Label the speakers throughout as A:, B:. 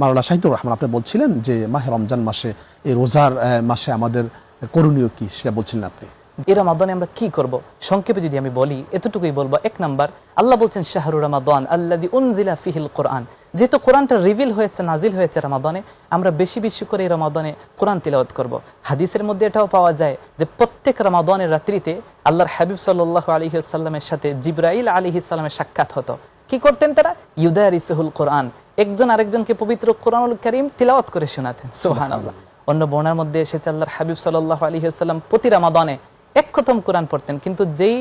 A: মাওলানা শাহিদুর রহমান, আপনি বলছিলেন যে মাহে রমজান মাসে, এই রোজার মাসে আমাদের করণীয় কি সেটা বলছিলেন আপনি।
B: এই রমাদানে আমরা কি করব? সংক্ষেপে যদি আমি বলি এতটুকুই বলবো। এক নাম্বার, আল্লাহ বলছেন শাহরু রমাদান আল্লাযী উনজিলা ফিহিল কোরআন। যেহেতু কোরআনটা রিভিল হয়েছে, নাজিল হয়েছে রমাদানে, আমরা বেশি বেশি করে এই রমাদানে কোরআন তিলাওয়াত করব। হাদিসের মধ্যে এটাও পাওয়া যায় যে প্রত্যেক রমাদানের রাত্রিতে আল্লাহর হাবিব সাল্লাল্লাহু আলাইহি ওয়াসাল্লামের সাথে জিবরাইল আলাইহিস সালামের সাক্ষাৎ হতো। কি করতেন তারা? ইউদারিসুল কোরআন, একজন আরেকজনকে পবিত্র কোরআনুল কারীম তিলাওয়াত করে শোনাতেন। সুবহানাল্লাহ। অন্য বর্ণনার মধ্যে এসেছে আল্লাহর হাবিব সাল্লাল্লাহু আলাইহি ওয়াসাল্লাম প্রতি রমাদানে এক খতম কোরআন পড়তেন। কিন্তু যেই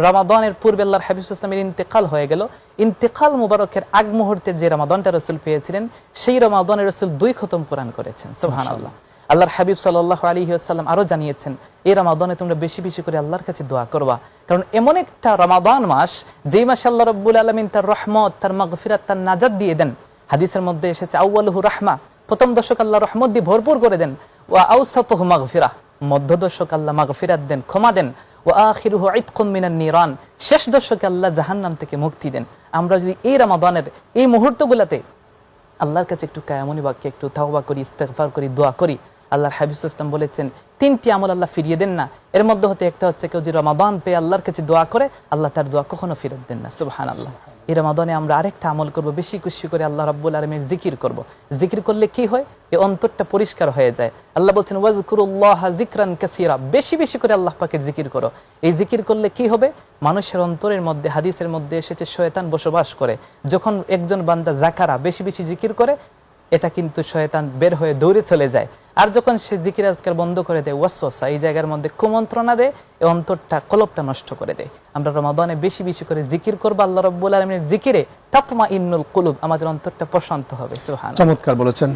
B: রমাদানের পূর্বে আল্লাহর হাবিব সাল্লাল্লাহু আলাইহি ওয়াসাল্লামের ইন্তেকাল হয়ে গেল, ইন্তেকাল মুবারকের আগ মুহূর্তে যে রমাদানটা রাসূল পেয়েছিলেন, সেই রমাদানে রাসূল 2 খতম কোরআন করেছেন। সুবহানাল্লাহ। আল্লাহর হাবিব সাল্লাল্লাহু আলাইহি ওয়াসাল্লাম আরো জানিয়েছেন, এই রমাদানে তোমরা বেশি বেশি করে আল্লাহর কাছে দোয়া করবা, কারণ এমন একটা রমাদান মাস যেই মাসে আল্লাহ রাব্বুল আলামিন তার রহমত, তার মাগফিরাত, তার নাজাত দিয়ে দেন। হাদিসের মধ্যে এসেছে আউয়ালুহু রাহমা, প্রথম দশক আল্লাহ রহমত দিয়ে ভরপুর করে দেন, ওয়া আওসাতুহু মাগফিরাহ, মধ্য দশক আল্লাহ মাগফিরাত দেন, ক্ষমা দেন, ওয়া আখিরুহু ইতকুম মিনান নিরান, শেষ দশকে আল্লাহ জাহান্নাম থেকে মুক্তি দেন। আমরা যদি এই রমাদানের এই মুহূর্তগুলোতে আল্লাহর কাছে একটু কায়ামুনি বাক্যে একটু তাওবা করি, ইস্তেগফার করি, দোয়া করি, আল্লাহর হাবিব সাল্লাল্লাহু আলাইহি ওয়াসাল্লাম বলেছেন 3টি আমল আল্লাহ ফিরিয়ে দেন না। এর মধ্যে হতে একটা হচ্ছে কেউ যদি রমাদান পেয়ে আল্লাহর কাছে দোয়া করে, আল্লাহ তার দোয়া কখনো ফেরত দেন না। সুবহানাল্লাহ। এই রমাদানে আমরা আরেকটা আমল করব, বেশি খুশি করে আল্লাহ রাব্বুল আলামিনের জিকির করব। জিকির করলে কি হয়? এই অন্তরটা পরিষ্কার হয়ে যায়। আল্লাহ বলছেন ওয়াজকুরুল্লাহা যিকরান কাসীরা, বেশি বেশি করে আল্লাহ পাকের জিকির করো। এই জিকির করলে কি হবে? মানুষের অন্তরের মধ্যে, হাদিসের মধ্যে এসেছে, শয়তান বসবাস করে। যখন একজন বান্দা যাকারা বেশি বেশি জিকির করে, এটা কিন্তু শয়তান বের হয়ে দৌড়ে চলে যায়। আর যখন সে জিকির আজকাল বন্ধ করে দেয়, ওয়াসওয়াসা এই জায়গার মধ্যে কুমন্ত্রণা দেয়, এই অন্তরটা, কলবটা নষ্ট করে দেয়। আমরা রমাদানে বেশি বেশি করে জিকির করব। আল্লাহ রাব্বুল আলামিনের জিকিরে তাতমাইন্নুল কুলুব, আমাদের অন্তরটা প্রশান্ত হবে। সুবহানাল্লাহ।
A: চমৎকার বলেছেন।